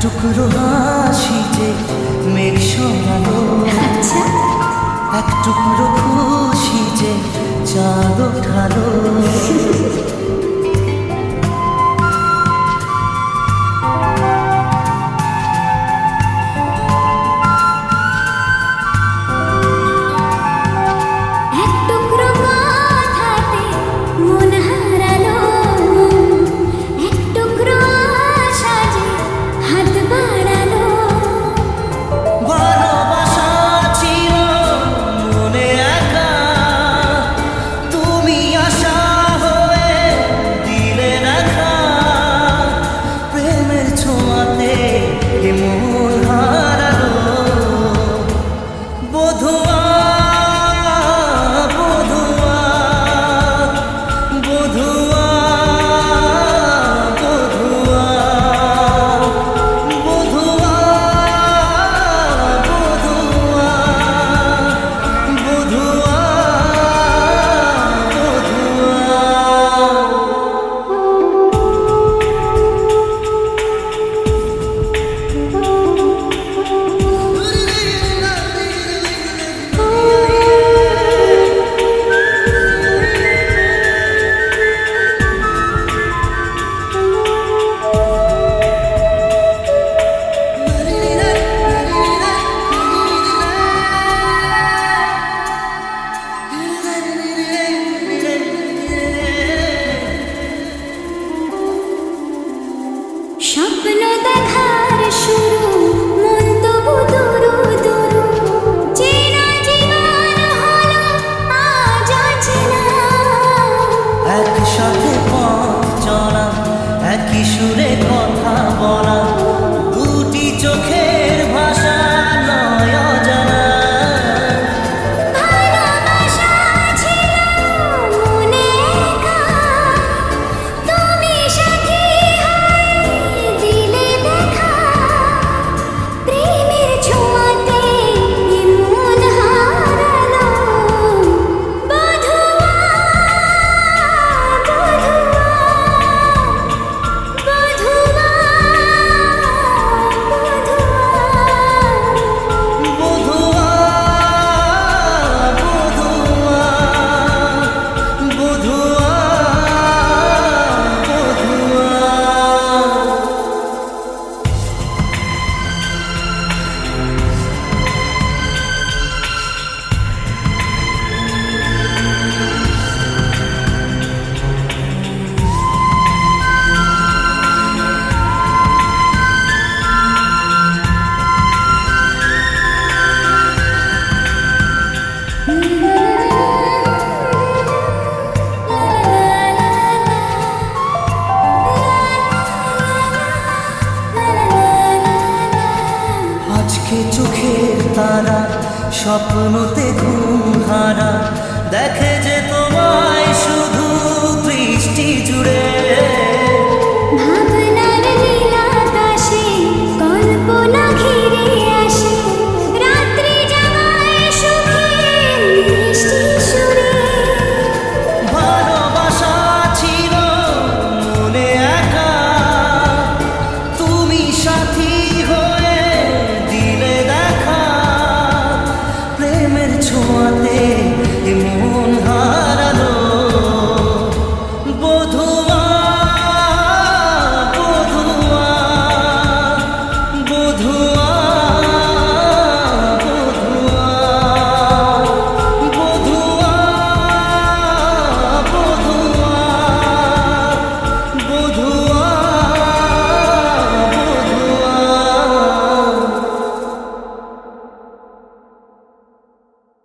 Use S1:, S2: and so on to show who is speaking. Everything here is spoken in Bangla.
S1: টুকরো হাসি যে মেঘ সরালো,
S2: আচ্ছা
S1: এক টুকরো খুশি যে চাঁদ ওঠালো।
S2: এক টুকরো কথাতে মন হারালো, এক টুকরো আশা যে হাত বাড়ালো।
S1: ভালোবাসা ছিল মনে একা, তুমি আশা হয়ে দিলে দেখা। প্রেমের ছোঁয়াতে এ মন হারালো। বধুয়া বধুয়া বধুয়া বধুয়া বধুয়া বধুয়া বধুয়া
S2: স্বপ্ন দেখার শুরু, মন তবু দুরু দুরু, চেনা জীবন হলো আজ অচেনা।
S1: একসাথে পথ চলা, একই সুরে কথা বলা, দুটি চোখের ভাষা নয় অজানা।
S2: ভালোবাসা ছিল মনে একা, তুমি সাথী হয়ে দিলে দেখা। প্রেমের ছোঁয়াতে মন হারালো। বধুয়া বধুয়া
S1: বধুয়া বধুয়া বধুয়া বধুয়া। আজকে চোখের তারা স্বপ্নতে ঘুম হারা, দেখে যে তোমায় শুধু দৃষ্টি জুড়ে।
S2: ভাবনার নীলাকাশে কল্পনা ঘিরে আসে, রাত্রি জাগায় সুখে মিষ্টি সুরে।
S1: ভালোবাসা ছিল মনে একা, তুমি সাথী